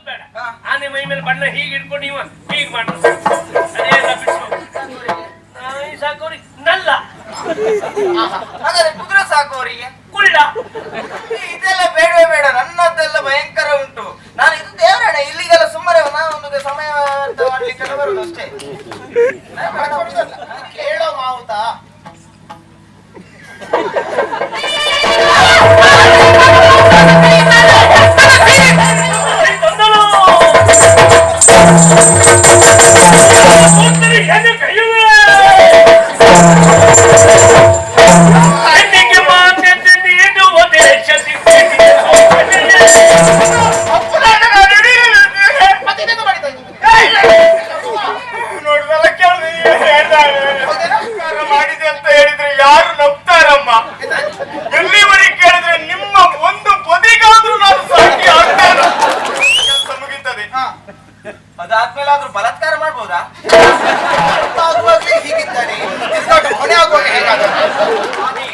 ಬೇಡ. ಆನೆ ಮೈ ಮೇಲೆ ಬಣ್ಣ ಹೀಗೆ ಇಟ್ಕೊಂಡು ನೀವು ಹೀಗೆ ಮಾಡ್ರು ಅದೇಲ್ಲ ಬಿಡಿಸು. ನಾಯಿ ಸಾಕೋರಿ ನಲ್ಲ. ಹಾಗಾದ್ರೆ ಕುದುರೆ ಸಾಕುವವರಿಗೆ ಕುಳ್ಳ. ಇದೆಲ್ಲ ಬೇಡವೇ ಬೇಡ, ನನ್ನದೆಲ್ಲ ಭಯಂಕರ ಉಂಟು. ನಾನು ಇದು ದೇವರಣ್ಣ, ಇಲ್ಲಿಗೆಲ್ಲ ಸುಮ್ಮನೆ ಒಂದು ಸಮಯ ಮಾಡ್ಲಿಕ್ಕೆಲ್ಲ ಬರುದು ಅಷ್ಟೇ. ಕೇಳೋ ಮಾವುತಾ ಮಾಡಿದೆ ಅಂತ ಹೇಳಿದ್ರೆ ಯಾರು ನಂಬ್ತಾರಮ್ಮ? ಎಲ್ಲಿವರೆಗೆ ಕೇಳಿದ್ರೆ ನಿಮ್ಮ ಒಂದು ಬದಿಗಾದ್ರೂ ನಾನು ಸಾಕಿ ಆಗ್ತಾರ ಮುಗಿತದೆ. ಅದಾದ್ಮೇಲೆ ಆದ್ರೂ ಬಲಾತ್ಕಾರ ಮಾಡ್ಬೋದಾ? ಹೀಗಿದ್ದಾನೆ ಹೊಣೆ ಆಗುವಾಗ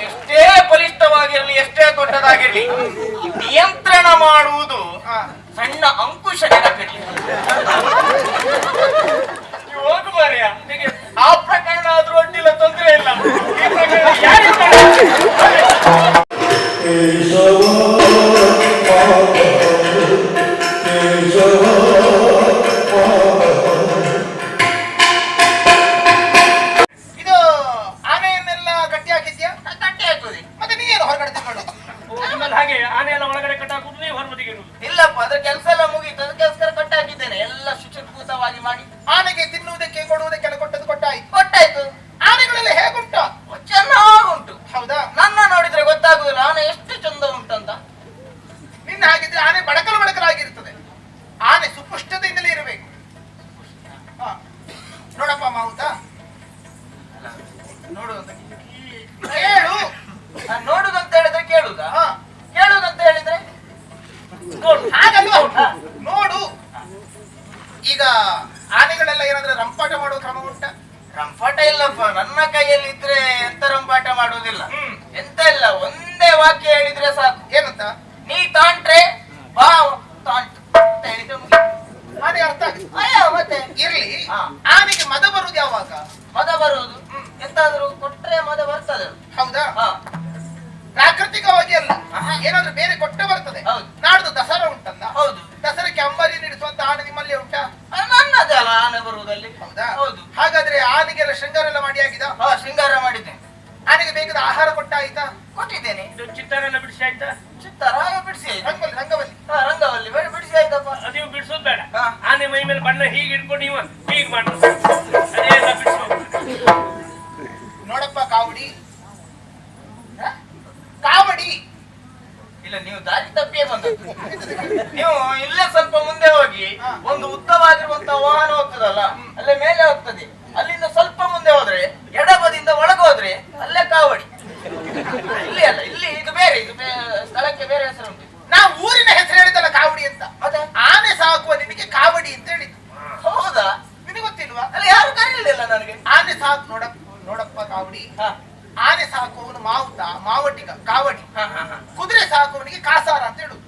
ಎಷ್ಟೇ ಬಲಿಷ್ಠವಾಗಿರ್ಲಿ, ಎಷ್ಟೇ ದೊಡ್ಡದಾಗಿರ್ಲಿ, ನಿಯಂತ್ರಣ ಮಾಡುವುದು ಸಣ್ಣ ಅಂಕುಶ ನೆನಪಿರ್ಲಿ. ಹೋಗು ಮಾರ್ಯ, ಆ ಪ್ರಕರಣ ಆದ್ರೂ ಅಡ್ಡಿಲ್ಲ, ತೊಂದರೆ ಇಲ್ಲ. ಈ ಪ್ರಕರಣ ಇದು ಆನೆಯನ್ನೆಲ್ಲ ಗಟ್ಟಿ ಹಾಕಿದ್ಯಾ? ಗಟ್ಟಿ ಹಾಕೋದಿ ಮತ್ತೆ ನೀನು ಹೊರಗಡೆ ತಗೊಂಡು ಹಾಗೆ ಆನೆ ಎಲ್ಲ ಒಳಗಡೆ ಕಟ್ಟಾಕುದು, ನೀವು ಹೊರಬದಿಗೆ ಇರುವುದು. ಇಲ್ಲಪ್ಪ, ಅದ್ರ ಕೆಲಸ ಎಲ್ಲ ಮುಗೀತು, ಅದಕ್ಕೋಸ್ಕರ ಕಟ್ಟಾಕಿದ್ದೇನೆ. ಎಲ್ಲ ಶುಚಿರ್ಭೂತವಾಗಿ ಮಾಡಿ ಆನೆಗೆ ತಿನ್ನುವುದಕ್ಕೆ ಕೊಡುವುದಕ್ಕೆಲ್ಲ ಕೊಟ್ಟಾಯ್ತು. ಆನೆಗಳೆಲ್ಲ ಹೇಗುಂಟು? ಚೆನ್ನಾಗುಂಟು. ಹೌದಾ? ನನ್ನ ನೋಡಿದ್ರೆ ಗೊತ್ತಾಗುದಿಲ್ಲ ಆನೆ ಎಷ್ಟು ಚಂದ ಉಂಟಂತ. ನಿನ್ನ ಹಾಗಿದ್ರೆ ಆನೆ ಬಡಕಲಾಗಿರ್ತದೆ. ಆನೆ ಸುಪುಷ್ಟತೆಯಿಂದಲೇ ಇರಬೇಕು. ನೋಡಪ್ಪ ಮಾವುತ, ನೋಡುವಂತ ಕೇಳು. ನೋಡುದಂತ ಹೇಳಿದ್ರೆ ಕೇಳುದಾ? ಕೇಳುದಂತ ಹೇಳಿದ್ರೆ ಹಾಗಲ್ವಾ? ನೋಡು. ಈಗ ಆನೆಗಳೆಲ್ಲ ಏನಾದ್ರೆ ರಂಪಾಟ ಮಾಡುವ ಕ್ರಮ ಉಂಟ? ರಂಪಾಟ ಇಲ್ಲಪ್ಪ, ನನ್ನ ಕೈಯಲ್ಲಿ ಇದ್ರೆ ಎಂತ ರಂಪಾಟ ಮಾಡುವುದಿಲ್ಲ. ಎಂತ ಇಲ್ಲ, ಒಂದೇ ವಾಕ್ಯ ಹೇಳಿದ್ರೆ ಸಾಕು. ಏನಂತ? ನೀ ತಾಂಟ್ರೆ ಬಾ ತಾಂಟ್ ಅಂತ ಹೇಳಿದ್ರೆ ಆನೆ ಅರ್ಥ ಮತ್ತೆ ಇರ್ಲಿ. ಆನೆಗೆ ಮದ ಬರುವುದು ಯಾವಾಗ? ಮದ ಬರುವುದು ಎಂತಾದ್ರೂ ಕೊಟ್ರೆ ಮದ ಬರ್ತದೆ. ಹೌದಾ? ಪ್ರಾಕೃತಿಕವಾಗಿ ಅಲ್ಲ, ಏನಾದ್ರೂ ಬೇರೆ ಕೊಟ್ಟೆ ಬರ್ತದೆ. ನಾಡ್ದು ದಸರಾ ಉಂಟಲ್ಲ? ಹೌದು. ದಸರಾಕ್ಕೆ ಅಂಬಾರಿ ನಡೆಸುವಂತ ಆನೆ ನಿಮ್ಮಲ್ಲಿ ಉಂಟಾ? ನನ್ನದಲ್ಲ ಆನೆ ಬರುವುದಲ್ಲಿ. ಹೌದಾ? ಹೌದು. ಹಾಗಾದ್ರೆ ಆನೆಗೆಲ್ಲ ಶೃಂಗಾರ ಎಲ್ಲ ಮಾಡಿ ಆಗಿದ? ಶೃಂಗಾರ ಮಾಡಿದ್ದೆ. ಆನೆಗೆ ಬೇಕಾದ ಆಹಾರ ಕೊಟ್ಟಾಯ್ತಾ? ಕೊಟ್ಟಿದ್ದೇನೆ. ಚಿತ್ತಾರ ಎಲ್ಲ ಬಿಡಿಸಿ ಆಯ್ತಾ? ಚಿತ್ತಾರ ಬಿಡಿಸಿ ಆಯ್ತು. ರಂಗವಲ್ಲಿ ಬಿಡಿಸಿ ಆಯ್ತಪ್ಪ. ನೀವು ಬಿಡಿಸೋದು ಬೇಡ. ಆನೆ ಮೈ ಮೇಲೆ ಬಣ್ಣ ಹೀಗೆ ಇಟ್ಕೊಂಡು ನೀವು ಹೀಗೆ ಮಾಡ್ರು ಅದೇಲ್ಲ ಬಿಡಿಸು. ನೋಡಪ್ಪ ಕಾವಡಿ ಇಲ್ಲ, ನೀವು ದಾರಿ ತಪ್ಪಿಯೇ ಬಂದದ್ದು. ನೀವು ಇಲ್ಲೇ ಸ್ವಲ್ಪ ಮುಂದೆ ಹೋಗಿ ಒಂದು ಉದ್ದವಾಗಿರುವಂತಹ ವಾಹನ ಹೋಗ್ತದಲ್ಲ, ಅಲ್ಲೇ ಮೇಲೆ ಹೋಗ್ತದೆ. ಅಲ್ಲಿಂದ ಸ್ವಲ್ಪ ಮುಂದೆ ಹೋದ್ರೆ, ಎಡಬದಿಯಿಂದ ಒಳಗೆ ಹೋದ್ರೆ ಅಲ್ಲೇ ಕಾವಡಿ. ಇಲ್ಲಿ ಅಲ್ಲ, ಇಲ್ಲಿ ಇದು ಬೇರೆ, ಇದು ಸ್ಥಳಕ್ಕೆ ಬೇರೆ ಹೆಸರು ಉಂಟು. ನಾವು ಊರಿನ ಹೆಸರು ಹೇಳಿದಲ್ಲ ಕಾವಡಿ ಅಂತ. ಮತ್ತೆ ಆನೆ ಸಾಕುವ ನಿನಗೆ ಕಾವಡಿ ಅಂತ ಹೇಳಿದ್ದು. ಹೌದಾ? ನಿನಗೆ ಗೊತ್ತಿಲ್ವಾ? ಅಲ್ಲಿ ಯಾರು ಕರೀಲಿಲ್ಲ ನನಗೆ. ಆನೆ ಸಾಕು. ನೋಡಪ್ಪ ಕಾವಡಿ, ಆನೆ ಸಾಕುವವನು ಮಾವುತ, ಮಾವಟಿಗ, ಕಾವಡಿ. ಕುದುರೆ ಸಾಕುವವನಿಗೆ ಕಾಸಾರ ಅಂತ ಹೇಳುದು.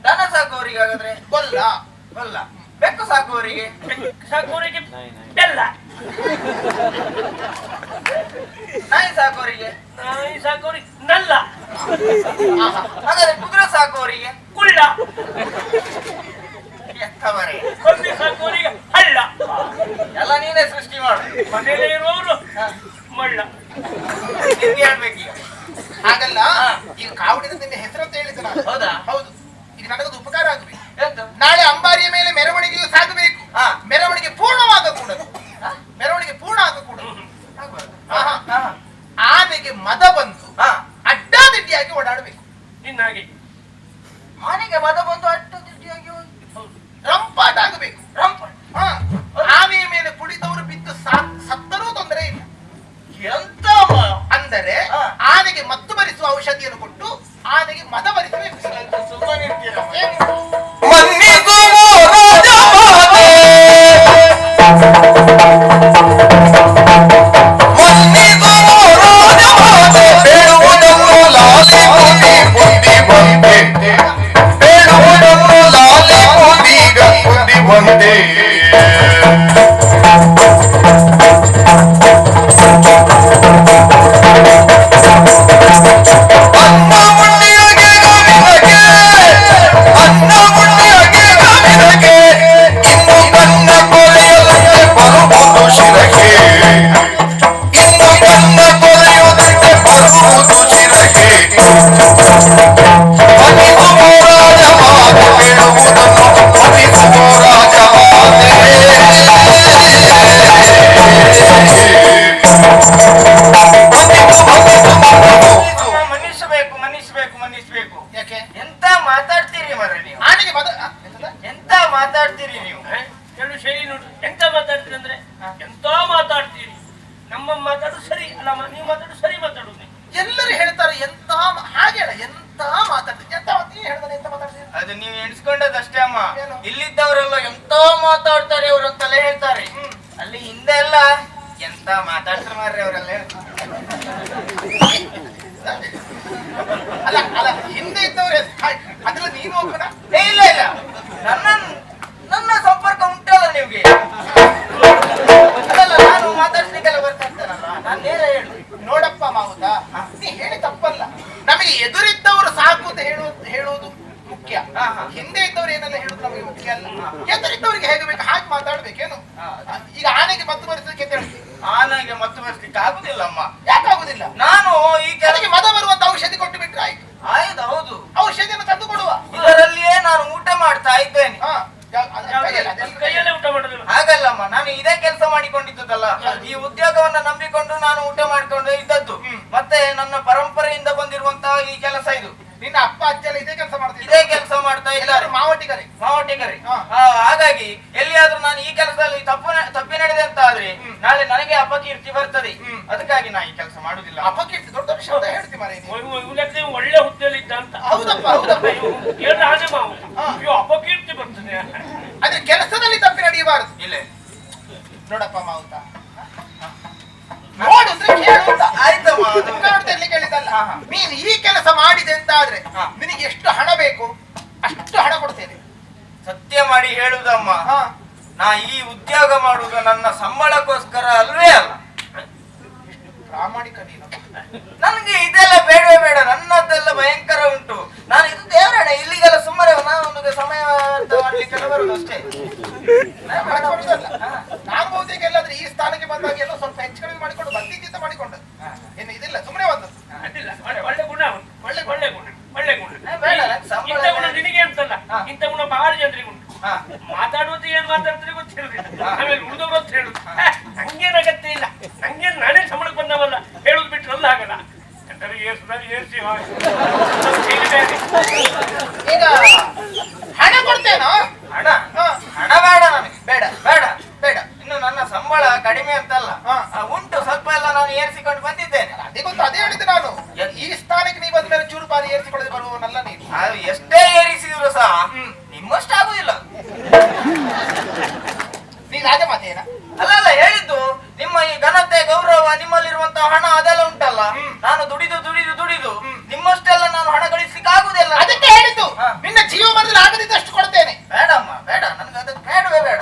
ದನ ಸಾಕುವವರಿಗೆ ಹಾಗಾದ್ರೆ ಗೊಲ್ಲ. ಬೆಕ್ಕು ಸಾಕುವವರಿಗೆ ಬೆಲ್ಲ. ನಾಯಿ ಸಾಕುವವರಿಗೆ ನಲ್ಲ. ಹಾಗಾದ್ರೆ ಕುದುರೆ ಸಾಕುವವರಿಗೆ ಕುಳ್ಳ. ಎತ್ತವರೇ ಕೊಂಡಿ ಸಾಕುವವರಿಗೆ ಹಳ್ಳ. ಎಲ್ಲ ನೀನೇ ಸೃಷ್ಟಿ ಮಾಡು. ಮನೆಯಲ್ಲೇ ಇರುವವರು ಮಳ್ಳ. ಹೇಳ್ಬೇಕೀಗ. ಹಾಗಲ್ಲ, ಈಗ ಕಾವಡಿದ ನಿನ್ನ ಹೆಸರು ಅಂತ ಹೇಳಿದ ನಾನು. ಹೌದಾ? ಹೌದು. ಈಗ ನನಗದು ಉಪಕಾರ ಆಗಬೇಕು. ನಾಳೆ ಅಂಬಾರಿಯ ಮೇಲೆ ಮೆರವಣಿಗೆಯು ಸಾಗಬೇಕು. ಮೆರವಣಿಗೆ ಪೂರ್ಣವಾಗಕೂಡದು. ಆನೆಗೆ ಮದ ಬಂದು ಅಡ್ಡಾದಿಡ್ಡಿಯಾಗಿ ಓಡಾಡಬೇಕು. ಇನ್ನಾಗಿ ಆನೆಗೆ ಮದ ಬಂದು ಅಡ್ಡಾದಿಡ್ಡಿಯಾಗಿ ರಂಪಾಟ ಆಗಬೇಕು. ಆನೆಯ ಮೇಲೆ ಕುಳಿತವರು ಬಿದ್ದು ಸತ್ತರೂ ತೊಂದರೆ ಇಲ್ಲ. ಎಂತ ಅಂದರೆ ಆನೆಗೆ ಮತ್ತು ಭರಿಸುವ ಔಷಧಿಯನ್ನು ಕೊಟ್ಟು ಆನೆಗೆ ಮದ ಭರಿಸಬೇಕು. ಸುಮ್ಮನೆ ಬಂದೆ ಮನ್ನಿಸ್ಬೇಕು. ಯಾಕೆ ಎಂತ ಮಾತಾಡ್ತೀರಿ ಮರ ನೀವು? ಎಂತ ಮಾತಾಡ್ತೀರಿ ನೀವು? ಹೇಳು ಶೈಲಿ ನೋಡು. ಎಂತ ಮಾತಾಡ್ತೀರಿ ಅಂದ್ರೆ ಎಂತ ಮಾತಾಡ್ತೀರಿ. ನಮ್ಮ ಮಾತಾಡು ಸರಿ ಅಲ್ಲ, ನೀವು ಮಾತಾಡು ಸರಿ ಮಾತಾಡುದು. ಎಲ್ಲರೂ ಹೇಳ್ತಾರೆ ಎಂತ ಹಾಗೆ ಎಂತ ಮಾತಾಡ್ತೀರಿ ಎಂತ ಹೇಳ್ತಾರೆ ಎಂತ ಮಾತಾಡ್ತೀರಿ. ಅದು ನೀವು ಎಣಿಸ್ಕೊಂಡದಷ್ಟೇ ಅಮ್ಮ. ಇಲ್ಲಿದ್ದವರೆಲ್ಲ ಎಂತ ಮಾತಾಡ್ತಾರೆ ಅವ್ರು ಅಂತೆಲ್ಲ ಹೇಳ್ತಾರೆ. ಅಲ್ಲಿ ಹಿಂದೆ ಎಲ್ಲ ಎಂತ ಮಾತಾಡ್ತಾರೆ ಮಾರ್ರೆ ಅವರೆಲ್ಲ. ಅಲ್ಲ ಅಲ್ಲ ಹಿಂದೆ ಇದ್ದವ್ರೆ ಅದ್ರಲ್ಲಿ ನೀನು ಹೋಗೋಣ. ಇಲ್ಲ ಇಲ್ಲ, ನನ್ನ ಸಂಪರ್ಕ ಉಂಟಲ್ಲ ನಿಮ್ಗೆ. ಅದಲ್ಲ, ನಾನು ಮಾತಾಡ್ಸ್ಲಿಕ್ಕೆಲ್ಲ ಬರ್ತಾ ಇರ್ತೇನಲ್ಲ, ನಾನು ನೇರ ಹೇಳು. ನೋಡಪ್ಪ ಮಾವುತ, ನೀ ಹೇಳಿ ತಪ್ಪಲ್ಲ. ನಮಗೆ ಎದುರಿದ್ದವರು ಸಾಕು ಅಂತ ಹೇಳುವುದು ಮುಖ್ಯ. ಹಿಂದೆ ಇದ್ದವ್ರು ಏನೆಲ್ಲ ಹೇಳುದು ನಮಗೆ ಮುಖ್ಯ ಅಲ್ಲ. ಎದುರಿದ್ದವರಿಗೆ ಹೇಗೆ ಬೇಕು ಹಾಗೆ ಮಾತಾಡ್ಬೇಕೇನು? ಈಗ ಆನೆಗೆ ಮದ್ದು ಬರಿಸಲಿಕ್ಕೆ ಅಂತ ಹೇಳ್ತೀವಿ. ಆನೆಗೆ ಮತ್ತು ಬರ್ಸ್ಲಿಕ್ಕೆ ಆಗುದಿಲ್ಲ ಅಮ್ಮ. ಯಾಕಾಗುದಿಲ್ಲ? ನಾನು ಈ ಕೆಲಗೆ ಮದ ಬರುವಂತ ಔಷಧಿ ಕೊಟ್ಟು ಬಿಟ್ರೆ ಆಯ್ತು. ಆಯ್ತು, ಹೌದು, ಔಷಧಿಯನ್ನು ತಂದು ಕೊಡುವ. ಇದರಲ್ಲಿಯೇ ನಾನು ಊಟ ಮಾಡ್ತಾ ಇದ್ದೇನೆ. ಕೈಯಲ್ಲೇ ಊಟ ಮಾಡೋದಿಲ್ಲ. ಹಾಗಲ್ಲಮ್ಮ, ನಾನು ಇದೇ ಕೆಲಸ ಮಾಡಿಕೊಂಡಿದ್ದಲ್ಲ. ಈ ಉದ್ಯೋಗವನ್ನ ನಂಬಿಕೊಂಡು ನಾನು ಊಟ ಮಾಡಿಕೊಂಡು ಇದ್ದದ್ದು. ಮತ್ತೆ ನನ್ನ ಪರಂಪರೆಯಿಂದ ಬಂದಿರುವಂತಹ ಈ ಕೆಲಸ ಇದು. ನಿನ್ನ ಅಪ್ಪ ಅಜ್ಜ ಎಲ್ಲ ಇದೇ ಕೆಲಸ ಮಾಡ್ತಾರೆ. ಇದೇ ಕೆಲಸ ಮಾಡ್ತಾ ಇದ್ದಾರೆ. ಮಾವಟಿಗರೆ. ಹಾಗಾಗಿ ಎಲ್ಲಿಯಾದ್ರೂ ನಾನು ಈ ಕೆಲಸದಲ್ಲಿ ತಪ್ಪಿ ನಡೆದೆ ಅಂತ ಆದ್ರೆ ನಾಳೆ ನನಗೆ ಅಪಕೀರ್ತಿ ಬರ್ತದೆ. ಅದಕ್ಕಾಗಿ ನಾ ಈ ಕೆಲಸ ಮಾಡುದಿಲ್ಲ. ಅಪಕೀರ್ತಿ ದೊಡ್ಡ ದೊಡ್ಡ ಶಬ್ದ ಹೇಳ್ತಿ ಮಾರೆ. ಒಳ್ಳೆ ಹುದ್ದೆಯಲ್ಲಿ ಇದ್ದ ಅಂತ. ಹೌದಪ್ಪ ಹೌದಪ್ಪ. ಆನೆ ಮಾವು ಅಪಕೀರ್ತಿ ಬರ್ತದೆ. ಅದ್ರ ಕೆಲಸದಲ್ಲಿ ತಪ್ಪಿ ನಡೆಯಬಾರದು. ಇಲ್ಲ ನೋಡಪ್ಪ ಮಾವುತ, ನೋಡಿದ್ರೆ ಕೇಳು. ಆಯ್ತಮ್ಮ, ನೋಡ್ತಿರ್ಲಿ ಕೇಳಿದ್ದಲ್ಲ. ನೀನು ಈ ಕೆಲಸ ಮಾಡಿದೆ ಅಂತ ಆದ್ರೆ ನಿನಗೆ ಎಷ್ಟು ಹಣ ಬೇಕು ಅಷ್ಟು ಹಣ ಕೊಡ್ತೇನೆ. ಸತ್ಯ ಮಾಡಿ ಹೇಳುದಮ್ಮ, ನಾ ಈ ಉದ್ಯೋಗ ಮಾಡುವುದು ನನ್ನ ಸಂಬಳಕ್ಕೋಸ್ಕರ ಅಲ್ವೇ ಅಲ್ಲ. ಪ್ರಾಮಾಣಿಕ ನೀನು. ನನ್ಗೆ ಇದೆಲ್ಲ ಬೇಡವೇ ಬೇಡ. ನನ್ನದೆಲ್ಲ ಭಯಂಕರ ಉಂಟು. ನಾನು ಇದು ದೇವರಣ ಇಲ್ಲಿಗೆಲ್ಲ ಸುಮ್ಮನೆ ನಾನು ಸಮಯ ಮಾಡ್ಲಿಕ್ಕೆಲ್ಲ ಬರುದು ಅಷ್ಟೇ. ನಾನು ಬಹುತೇಕ ಎಲ್ಲಾದ್ರೆ ಈ ಸ್ಥಾನಕ್ಕೆ ಬಂದಾಗ ಎಲ್ಲ ಸ್ವಲ್ಪ ಹೆಚ್ಚು ಕಡಿಮೆ ಮಾಡಿಕೊಂಡು ಬಂದಿದ್ದ ಮಾಡಿಕೊಂಡು ಏನು ಇದಿಲ್ಲ, ಸುಮ್ಮನೆ ಒಂದು ಅಡ್ಡಿಲ್ಲ. ಒಳ್ಳೆ ಗುಣ, ಒಳ್ಳೆ ಒಳ್ಳೆ ಗುಣ, ಒಳ್ಳೆ ಗುಣ. ಬೇಡ, ಇಂಥ ಗುಣ ನಿನಗೆ ಅಂತಲ್ಲ, ಇಂಥ ಗುಣ ಬಹಳ ಜನರಿಗೆ ಉಂಟು. ಮಾತಾಡುವುದು ಏನ್ ಮಾತಾಡ್ತಾರೆ ಗೊತ್ತಿರೋದಿಲ್ಲ, ಆಮೇಲೆ ಉಳಿದವರು ಅಂತ ಹೇಳುದು. ನಂಗೇನ್ ಅಗತ್ಯ ಇಲ್ಲ, ನಂಗೇನ್ ನಾನೇ ಸಂಬಳಕ್ಕೆ ಬಂದವಲ್ಲ, ಹೇಳುದು ಬಿಟ್ರಲ್ಲ ಆಗಲ್ಲ. ಏರ್ಸಿ ಈಗ ಹಣ ಕೊಡ್ತೇನೋ? ಹಣ ಹಣ ಬೇಡ ನನಗೆ. ಬೇಡ ಬೇಡ ಬೇಡ. ಇನ್ನು ನನ್ನ ಸಂಬಳ ಕಡಿಮೆ ಅಂತಲ್ಲ, ಉಂಟು ಸ್ವಲ್ಪ ಎಲ್ಲ ನಾನು ಏರಿಸಿಕೊಂಡು ಬಂದಿದ್ದೇನೆ. ಅದೇ ಗೊತ್ತು, ಅದೇ ಹೇಳಿದೆ ನಾನು. ಈ ಸ್ಥಾನಕ್ಕೆ ನೀವು ಬಂದ ಮೇಲೆ ಚೂರು ಪಾರಿ ಏರಿಸಿಕೊಳ್ಳದೆ ಬರುವವನಲ್ಲ ನೀನು. ಅದು ಎಷ್ಟೇ ಏರಿಸಿದ್ರು ಸಹ ನಿಮ್ಮಷ್ಟು ಆಗುದಿಲ್ಲ. ನೀ ರಾಜಮಾತೆಯೇನ? ಅಲ್ಲ ಹೇಳಿದ್ದು ನಿಮ್ಮ ಈ ಘನತೆ ಗೌರವ ನಿಮ್ಮಲ್ಲಿರುವಂತಹ ಹಣ ಅದೆಲ್ಲ ಉಂಟಲ್ಲ. ನಾನು ದುಡಿದು ದುಡಿದು ದುಡಿದು ನಿಮ್ಮಷ್ಟೆಲ್ಲ ನಾನು ಹಣ ಗಳಿಸ್ಲಿಕ್ಕೆ ಆಗುದಿಲ್ಲ. ಅದಕ್ಕೆ ಹೇಳಿದ್ದು ನಿನ್ನ ಜೀವ ಮರದಲ್ಲಿ ಆಗದಿದ್ದಷ್ಟು ಕೊಡ್ತೇನೆ. ಬೇಡಮ್ಮ ಬೇಡ, ನನಗೆ ಅದು ಬೇಡವೇ ಬೇಡ.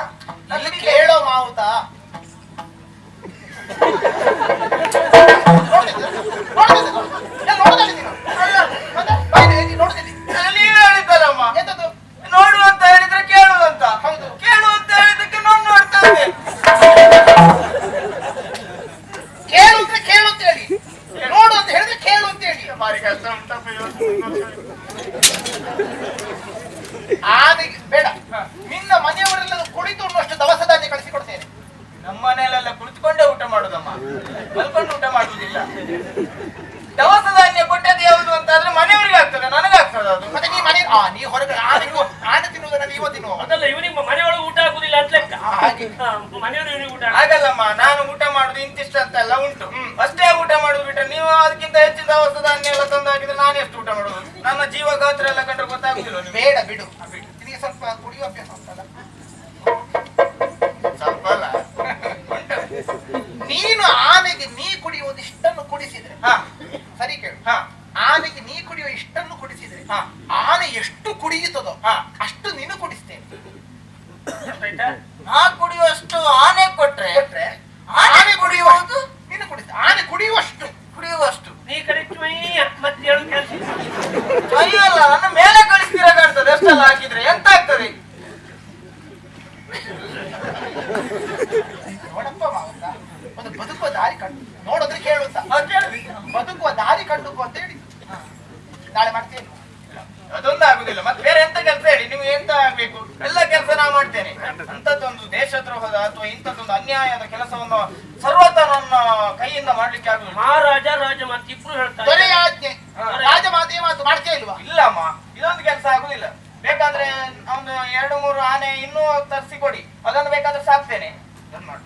ಅಲ್ಲಿ ಕೇಳೋ ಮಾವುತ, ನೀವೇ ಹೇಳಿದ್ದಲ್ಲಮ್ಮ, ಎಂತದ್ದು? ನೋಡು ಅಂತ ಹೇಳಿದ್ರೆ ಕೇಳುವಂತ. ಹೌದು. ಕೇಳು ಅಂತ ಹೇಳಿದಕ್ಕೆ ನಾನು ನೋಡ್ತಾ ಇದ್ದೆ. ಕೇಳು ಅಂದ್ರೆ ಕೇಳು ಅಂತ ಹೇಳಿ, ನೋಡು ಅಂತ ಹೇಳಿದ್ರೆ ಕೇಳು ಅಂತ ಹೇಳಿ. ಭಾರಿ ಕಷ್ಟ ಉಂಟಪ್ಪ ಇವತ್ತು. ಆನೆಗೆ ಬೇಡ. ನಿನ್ನ ಮನೆಯವರೆಲ್ಲ ಕುಳಿತು ಉಣ್ಣುವಷ್ಟು ದವಸ ಧಾನ್ಯ ಕಳಿಸಿಕೊಡ್ತೇನೆ. ನಮ್ಮ ಮನೆಯಲ್ಲೆಲ್ಲ ಕುಳಿತುಕೊಂಡೇ ಊಟ ಮಾಡುದಮ್ಮ, ಮಲ್ಕೊಂಡು ಊಟ ಮಾಡುವುದಿಲ್ಲ. ದವಸ ಧಾನ್ಯ ಕೊಟ್ಟದ್ದು ಯಾವುದು ಅಂತ ಆದ್ರೆ ಮನೆಯವರಿಗೆ ಆಗ್ತದೆ, ನನಗಾಗ್ತದೆ ಅದು. ಮತ್ತೆ ನೀ ಮನೆ ನೀ ಹೊರಗೆ ಆನೆ ತಿನ್ನುವುದನ್ನ ನೀವ ತಿನ್ನುವ. ಅದಲ್ಲ, ಇವನಿಗೆ ಮನೆಯೊಳಗೆ ಊಟ ಆಗುದಿಲ್ಲ ಅಂತ ಲೆಕ್ಕ. ಹಾಗೆ ಮನೆಯವರು ಇವನಿಗೆ ಊಟ ಹಾಗಲ್ಲಮ್ಮ, ನಾನು ಊಟ ಮಾಡುದು ಇಂತಿಷ್ಟ ಅಂತ ಎಲ್ಲ ಉಂಟು. ಅಷ್ಟೇ ಊಟ ಮಾಡುದು ಬಿಟ್ಟರೆ ನೀವು ಅದಕ್ಕಿಂತ ಹೆಚ್ಚಿನ ದವಸ ಧಾನ್ಯ ಎಲ್ಲ ತಂದು ಹಾಕಿದ್ರೆ ನಾನು ಎಷ್ಟು ಊಟ ಮಾಡುದು? ನನ್ನ ಜೀವ ಗಾತ್ರ ಎಲ್ಲ ಕಂಡ್ರೆ ಗೊತ್ತಾಗುದಿಲ್ಲ. ಬೇಡ ಬಿಡು. ನಿನಗೆ ಸ್ವಲ್ಪ ಕುಡಿಯುವ ಅಭ್ಯಾಸ ಉಂಟಲ್ಲ? ಸ್ವಲ್ಪ ಅಲ್ಲ ಉಂಟು. ನೀನು ಆನೆಗೆ ನೀ ಕುಡಿಯುವುದು ಇಷ್ಟನ್ನು ಕುಡಿಸಿದ್ರೆ, ಸರಿ ಕೇಳು, ಆನೆಗೆ ನೀ ಕುಡಿಯುವ ಇಷ್ಟನ್ನು ಕುಡಿಸಿದ್ರೆ ಆನೆ ಎಷ್ಟು ಕುಡಿಯುತ್ತದೋ ಅಷ್ಟು ನೀನು ಕುಡಿಸ್ತೇನೆ. ಆಯ್ತಾ? ನಾ ಕುಡಿಯುವಷ್ಟು ಆನೆ ಕೊಟ್ರೆ ಕೊಟ್ರೆ ಆನೆ ಕುಡಿಯುವುದು ನೀನು ಕುಡಿಸ ಆನೆ ಕುಡಿಯುವಷ್ಟು ಕುಡಿಯುವಷ್ಟು ನೀ ಕರೆಕ್ಟ್ ಮತ್ತೆ ಹೇಳು ಕೆಲಸ. ಅಯ್ಯಲ್ಲ ನನ್ನ ಮೇಲೆ ಕಳಿಸ್ತೀರ ಕಾಣ್ತದೆ. ಎಷ್ಟೆಲ್ಲ ಹಾಕಿದ್ರೆ ಎಂತ ಆಗ್ತದೆ? ನೋಡಪ್ಪ ಮಾವಂತ, ಒಂದು ಬದುಕುವ ದಾರಿ ಕಂಡು ನೋಡಿದ್ರೆ ಕೇಳುತ್ತ ಕೇಳಿದ್ವಿ. ಬದುಕುವ ದಾರಿ ಕಂಡುಕೋ ಅಂತ ಹೇಳಿ ನಾಳೆ ಮಾಡ್ತೇನೆ. ಅದೊಂದು ಆಗುದಿಲ್ಲ. ಮತ್ತೆ ಬೇರೆ ಎಂತ ಕೆಲಸ ಹೇಳಿ, ನೀವು ಎಂತ ಆಗ್ಬೇಕು? ಎಲ್ಲ ಕೆಲಸ ನಾ ಮಾಡ್ತೇನೆ. ಅಂತದ್ದೊಂದು ದೇಶದ್ರೋಹದ ಅಥವಾ ಇಂಥದ್ದೊಂದು ಅನ್ಯಾಯದ ಕೆಲಸವನ್ನು ಸರ್ವತ ನನ್ನ ಕೈಯಿಂದ ಮಾಡ್ಲಿಕ್ಕೆ ಆಗುದಿಲ್ಲ. ಮಹಾರಾಜ ರಾಜಮಾತೆ ಇಬ್ರು ಹೇಳ್ತಾರೆ. ದೊರೆಯ ಆಜ್ಞೆ ರಾಜಮಾತೆಯ ಮಾತು ಮಾಡ್ತೇ ಇಲ್ವಾ? ಇಲ್ಲಮ್ಮ, ಇದೊಂದು ಕೆಲಸ ಆಗುದಿಲ್ಲ. ಬೇಕಾದ್ರೆ ಒಂದು 2-3 ಆನೆ ಇನ್ನೂ ತರಿಸಿಕೊಡಿ, ಅದನ್ನು ಬೇಕಾದ್ರೆ ಸಾಕ್ತೇನೆ. ಅದನ್ನು ಮಾಡಿ.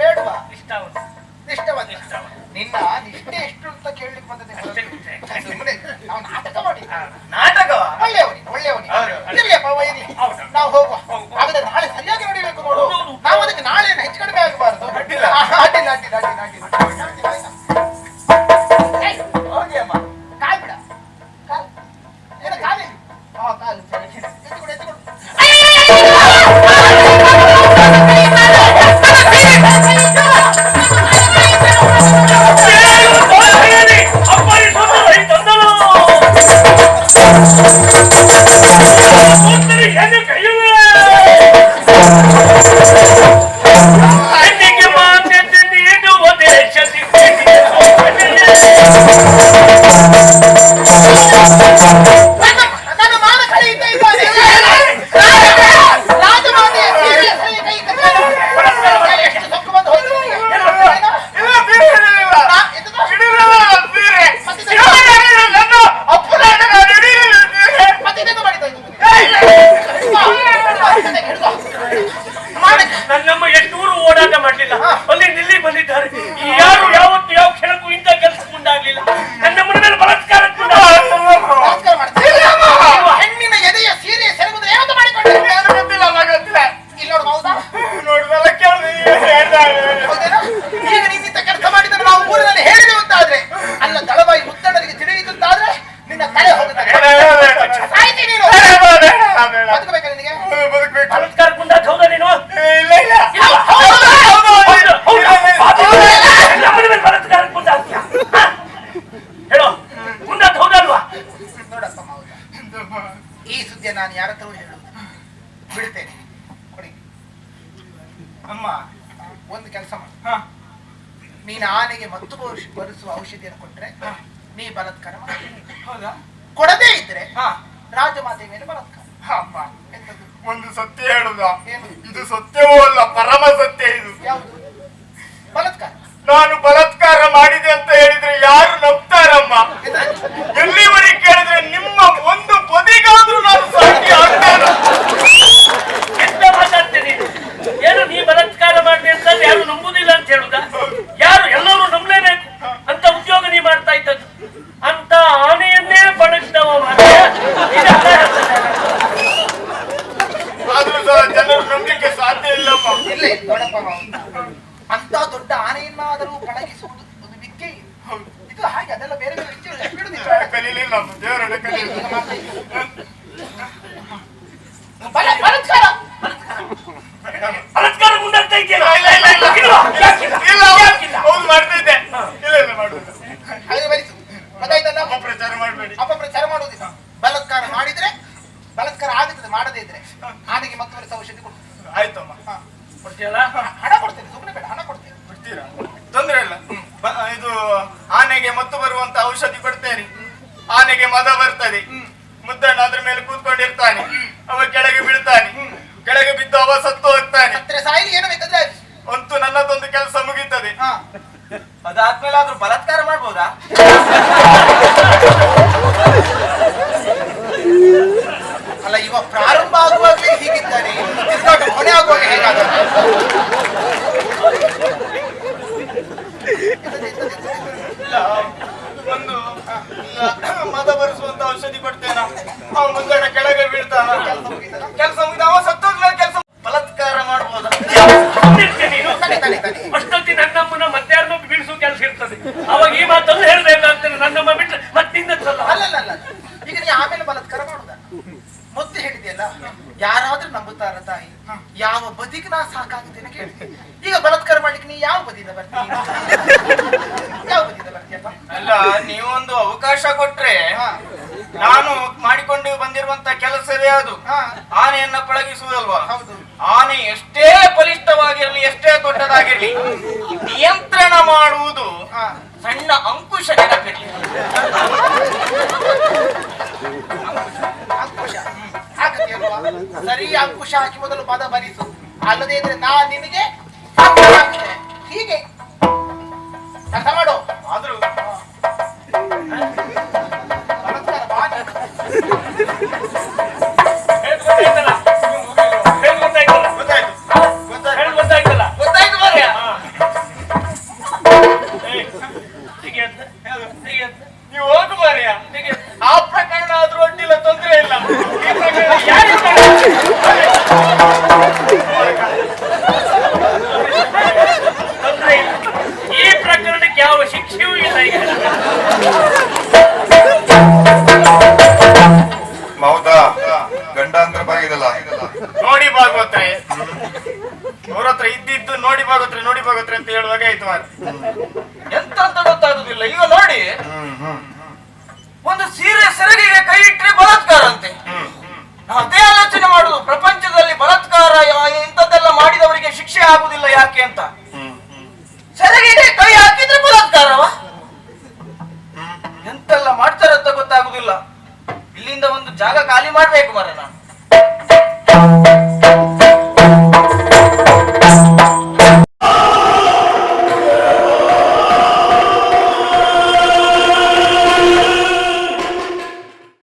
ಬೇಡವಾ? ಇಷ್ಟವಲ್ಲ. ನಿಷ್ಠವಲ್ಲ. ನಿನ್ನ ನಿಷ್ಠೆ ಎಷ್ಟು ಅಂತ ಕೇಳಲಿಕ್ಕೆ ಬಂದದ್ದೆ. ಸುಮ್ಮನೆ ನಾವು ನಾಟಕ ಮಾಡಿ. ನಾಟಕವ? ಒಳ್ಳೆಯವನಿ ಇರ್ಲಿಯಪ್ಪ ಇರ್ಲಿ. ನಾವು ಹೋಗುವ. ಹಾಗಾದ್ರೆ ನಾಳೆ ಸರಿಯಾಗಿ ನಡಿಬೇಕು ನೋಡು. ನಾವು ಅದಕ್ಕೆ ನಾಳೆ ಹೆಚ್ಚು ಕಡಿಮೆ ಆಗಬಾರ್ದು. ಅಡ್ಡಿಲ್ಲ. ಹೋಗಿ ಅಮ್ಮ. ಕಾಲ್ ಬಿಡ. ಕಾಲ್ ಏನ ಕಾಲಿ? ಕಾಲು ಎತ್ತಿಕೊಡು ಎತ್ತಿಕೊಡು. ನನ್ನಮ್ಮ ಎಷ್ಟು ಊರು ಓಡಾಟ ಮಾಡ್ಲಿಲ್ಲ, ಅಲ್ಲಿ ನಿಲ್ಲಿ ಬಂದಿದ್ದಾರೆ. ಯಾರು ಯಾವತ್ತು ಯಾವ ಕ್ಷಣಕ್ಕೂ ಇಂಥ ಕೆಲಸ ಮುಂದಾಗ್ಲಿಲ್ಲ. ನನ್ನಮ್ಮನ ಮೇಲೆ ಬಲಾತ್ಕಾರ ಹೆಣ್ಣಿನ ಎದೆಯ ಸೀರೆ ಸೆರಗುದು ಏನಂತ ಮಾಡಿಕೊಂಡೆ? ಗೊತ್ತಿಲ್ಲ ಗೊತ್ತಿಲ್ಲ. ಇಲ್ಲಿ ನೋಡು ಹೌದಾ? ನೋಡಿದಲ್ಲ ಹೌದೇನಾ? ಈಗ ನೀನಿಂತ ಕೆಲಸ ಮಾಡಿದ್ರೆ ನಾವು ಊರಿನಲ್ಲಿ ಹೇಳಿದೆವು ಅಂತಾದ್ರೆ, ಅಲ್ಲ ದಳವಾಯಿ ಮುತ್ತಣ್ಣನಿಗೆ ತಿಳಿಯಿತಂತಾದ್ರೆ ನಿನ್ನ ತಲೆ ಹೋಗುತ್ತದೆ. ಸಾಯ್ತಿ ನೀನು. ಬದುಕಬೇಕ ನಿನಗೆ? ಬಲಾತ್ಕಾರ ಮುಂದಾದ ಹೌದಾ ನೀನು? ಇಲ್ಲ ಇಲ್ಲ. ನಮ್ಮನ ಮೇಲೆ ಬಲಾತ್ಕಾರ ಮುಂದಾಗ್ತೀಯ? ಹೇಳೋ, ಮುಂದಾದ ಹೌದಲ್ವಾ? ನೋಡಪ್ಪ ಮಾವುತ, ಈ ಸುದ್ದಿಯ ನಾನು ಯಾರ ಹತ್ರ ಹೇಳುವುದು ಬಿಡ್ತೇನೆ. ಕೊಡಿ ಅಮ್ಮ. ಒಂದು ಕೆಲಸ ಮಾಡು. ನೀನು ಆನೆಗೆ ಮತ್ತು ಬರಿಸುವ ಔಷಧಿಯನ್ನು ಕೊಟ್ರೆ ನೀ ಬಲಾತ್ಕಾರ ಮಾಡಿ. ಹೌದಾ? ಕೊಡದೇ ಇದ್ರೆ ರಾಜಮಾತೆ ಮೇಲೆ ಬಲಾತ್ಕಾರ. ಅಮ್ಮ, ಎಂತದ್ದು? ಒಂದು ಸತ್ಯ ಹೇಳುದ? ಏನು? ಇದು ಸತ್ಯವೂ ಅಲ್ಲ, ಪರಮ ಸತ್ಯ ಇದು. ಯಾವುದು? ಬಲಾತ್ಕಾರ. ನಾನು ಬಲಾತ್ಕಾರ ಮಾಡಿದೆ ಅಂತ ಹೇಳಿದ್ರೆ ಯಾರು ನಂಬ್ತಾರಮ್ಮ? ಎಲ್ಲಿವರೆಗೆ ಕೇಳಿದ್ರೆ ನಿಮ್ಮ ಒಂದು ಬದಿಗಾದ್ರೂ ನಾನು ಸಾಕ್ಷಿ ಆಗ್ತೇನೆ. ಎಂತ ಮಾತಾಡ್ತೇನೆ? ಏನು ನೀ ಬಲಾತ್ಕಾರ ಮಾಡಿದೆ ಅಂತ ಯಾರು ನಂಬುದಿಲ್ಲ ಅಂತ ಹೇಳುದ? ಯಾರು ಎಲ್ಲರೂ ನಂಬಲೇಬೇಕು ಅಂತ ಉದ್ಯೋಗ ನೀ ಮಾಡ್ತಾ ಇದ್ದದ್ದು. ಅಂತ ಆನೆಯನ್ನೇ ಪಣಕ್ತವ ಆದ್ರೂ ಸಹ ಜನರು ನಂಬಿಕೆ ಸಾಧ್ಯ ಇಲ್ಲಮ್ಮ. ಇಲ್ಲ ನೋಡಪ್ಪ ಮಾವುತ, ಅಂತ ದೊಡ್ಡ ಆನೆಯನ್ನಾದರೂ ಪಳಗಿಸುವುದು ಒಂದು ವಿದ್ಯೆ. ಇದು ಹಾಗೆ ಅದೆಲ್ಲ ಬೇರೆ ಬೇರೆ ವಿದ್ಯೆ ಬಿಡುದಿಲ್ಲ. ಕಲೀಲಿಲ್ಲ ದೇವರನ್ನ ಕಲೀಲಿಲ್ಲ. ಬಲಾತ್ಕಾರ ಬಲಾತ್ಕಾರ ಮುಂದಾಗ್ತಾ ಇದೆಯಲ್ಲ? ಹೌದು ಮಾಡ್ತಾ ಇದ್ದೆ. ಇಲ್ಲ ಇಲ್ಲ ಮಾಡುದಿಲ್ಲ. ಹಾಗೆ ಬರಿಸು. ಗೊತ್ತಾಯ್ತಲ್ಲ? ಅಪಪ್ರಚಾರ ಮಾಡಬೇಡಿ. ಅಪಪ್ರಚಾರ ಮಾಡುವುದಿಲ್ಲ. ಬಲಾತ್ಕಾರ ಮಾಡಿದ್ರೆ ಬಲಾತ್ಕಾರ ಆಗುತ್ತದೆ, ಮಾಡದೇ ಇದ್ರೆ ಆನೆಗೆ ಮತ್ತೆ ಬರಿಸ ಔಷಧಿ ಕೊಡು. ಆಯ್ತಮ್ಮ. ಕೊಡ್ತೀಯಲ್ಲ? ಹಣ ಕೊಡ್ತೇನೆ, ಸುಮ್ಮನೆ ಬೇಡ, ಹಣ ಕೊಡ್ತೇನೆ. ಬಿಡ್ತೀರಾ? ತೊಂದ್ರೆ ಇಲ್ಲ. ಇದು ಆನೆಗೆ ಮತ್ತು ಬರುವಂತ ಔಷಧಿ ಕೊಡ್ತೇನೆ. ಆನೆಗೆ ಮದ ಬರ್ತದೆ. ಮುದ್ದಣ್ಣ ಅದ್ರ ಮೇಲೆ ಕೂತ್ಕೊಂಡಿರ್ತಾನೆ. ಅವ ಕೆಳಗೆ ಬೀಳ್ತಾನೆ. ಕೆಳಗೆ ಬಿದ್ದು ಅವ ಸತ್ತು ಹೋಗ್ತಾನೆ. ಹತ್ತಿರ ಸಾಯಿಲಿ ಏನು ಬೇಕಾದ್ರೆ ಅಂತೂ ನನ್ನದೊಂದು ಕೆಲಸ ಮುಗೀತದೆ. ಹಾ. ಅದಾದ್ಮೇಲೆ ಆದ್ರೂ ಬಲಾತ್ಕಾರ ಮಾಡ್ಬೋದಾ? ಅಲ್ಲ, ಇವ ಪ್ರಾರಂಭ ಆಗುವಾಗಲೇ ಹೀಗಿದ್ದಾನೆ, ತಿರುಗಾಟ ಕೊನೆ ಆಗುವಾಗ ಹೇಗಾದ? ಒಂದು ಮದ ಬರಿಸುವಂತ ಔಷಧಿ ಕೊಡ್ತೇನ. ಅವ ಮುದ್ದಣ್ಣ ಕೆಳಗೆ ಬೀಳ್ತಾನ. ಕೆಲಸ ಮುಗಿದ ಅವ ಸತ್ತೋದ್ಮೇಲೆ ಕೆಲಸ ಬಲಾತ್ಕಾರ ಮಾಡ್ಬೋದಾ? ನೀನು ತಾನೆ. ಅಷ್ಟೊತ್ತಿ ನನ್ನಮ್ಮನ ಮತ್ತಾರನ್ನೂ ಬೀಳಿಸೋ ಕೆಲಸ ಇರ್ತದೆ. ಅವಾಗ ಈ ಮಾತನ್ನು ಹೇಳ್ಬೇಕಾಗ್ತದೆ. ನನ್ನಮ್ಮ ಬಿಟ್ಟರೆ ಮತ್ತಿಂದ ಅಲ್ಲ ಈಗ ನೀ ಆಮೇಲೆ ಬಲಾತ್ಕಾರ ಮಾಡುದ ಮೊದ್ಲು ಹೇಳಿದೆಯಲ್ಲ. ಯಾರಾದ್ರೂ ನಂಬುತ್ತಾರ ತಾಯಿ? ಯಾವ ಬದಿಗೆ ನಾ ಸಾಕಾಗುತ್ತೇನೆ ಕೇಳಿ. ಈಗ ಬಲಾತ್ಕಾರ ಮಾಡ್ಲಿಕ್ಕೆ ನೀ ಯಾವ ಬದಿಯಿಂದ ಬರ್ತೀನಿ? ಯಾವ ಬದಿಯಿಂದ ಬರ್ತೀಯಪ್ಪ? ಅಲ್ಲ, ನೀವೊಂದು ಅವಕಾಶ ಕೊಟ್ರೆ ನಾನು ಮಾಡಿಕೊಂಡು ಬಂದಿರುವಂತ ಕೆಲಸವೇ ಅದು. ಆನೆಯನ್ನ ಪಳಗಿಸುವುದಲ್ವಾ? ಹೌದು. ಆನೆ ಎಷ್ಟೇ ಬಲಿಷ್ಠವಾಗಿರಲಿ, ಎಷ್ಟೇ ದೊಡ್ಡದಾಗಿರ್ಲಿ, ನಿಯಂತ್ರಣ ಮಾಡುವುದು ಸಣ್ಣ ಅಂಕುಶ ನೆನಪಿರಲಿ. ಅಂಕುಶ ಆಗತ್ತೀಯಲ್ವಾ? ಸರಿ, ಅಂಕುಶ ಹಾಕಿ ಮೊದಲು ಪದ ಬರಿಸು. ಅಲ್ಲದೆ ಇದ್ರೆ ನಾ ನಿನಗೆ ಹೀಗೆ ಅರ್ಥ ಮಾಡು. ಆದ್ರೂ ಬಲಾತ್ಕಾರ ಬಾನಿ. ಗೊತ್ತಾಯ್ತು ಮಾರ್ರೆ. ನೀವು ಹೋಗು ಮಾರ್ರೆ. ಆ ಪ್ರಕರಣ ಆದ್ರೂ ಅಡ್ಡಿಲ್ಲ, ತೊಂದ್ರೆ ಇಲ್ಲ. ಈ ಪ್ರಕರಣ ಈ ಪ್ರಕರಣಕ್ಕೆ ಯಾವ ಶಿಕ್ಷೆಯೂ ಇಲ್ಲ. ಈಗ ಹೌದಾ? ಗಂಡಾಂತರ ಬಾಗಿದಲ್ಲ ನೋಡಿ ಭಾಗವತ್ರೆ, ಅವ್ರ ಹತ್ರ ಇದ್ದಿದ್ದು ನೋಡಿ ಭಾಗವತ್ರೆ ಅಂತ ಹೇಳುವಾಗ ಆಯ್ತು ಮಾರ್ರೆ. ಎಂತ ಅಂತ ಗೊತ್ತಾಗುದಿಲ್ಲ. ಈಗ ನೋಡಿ, ಒಂದು ಸೀರೆ ಸೆರಗಿಗೆ ಕೈ ಇಟ್ಟರೆ ಬಲಾತ್ಕಾರ ಅಂತೆ. ಅದೇ ಆಲೋಚನೆ ಮಾಡುದು, ಪ್ರಪಂಚದಲ್ಲಿ ಬಲಾತ್ಕಾರ ಇಂಥದ್ದೆಲ್ಲ ಮಾಡಿದವರಿಗೆ ಶಿಕ್ಷೆ ಆಗುದಿಲ್ಲ ಯಾಕೆ ಅಂತ. ಸೆರಗಿಗೆ ಕೈ ಹಾಕಿದ್ರೆ ಬಲಾತ್ಕಾರವ? ಎಂತೆಲ್ಲ ಮಾಡ್ತಾರಂತ ಗೊತ್ತಾಗುದಿಲ್ಲ. ಇಲ್ಲಿಂದ ಒಂದು ಜಾಗ ಖಾಲಿ ಮಾಡ್ಬೇಕು ಮಾರ್ರೆ ನಾನು.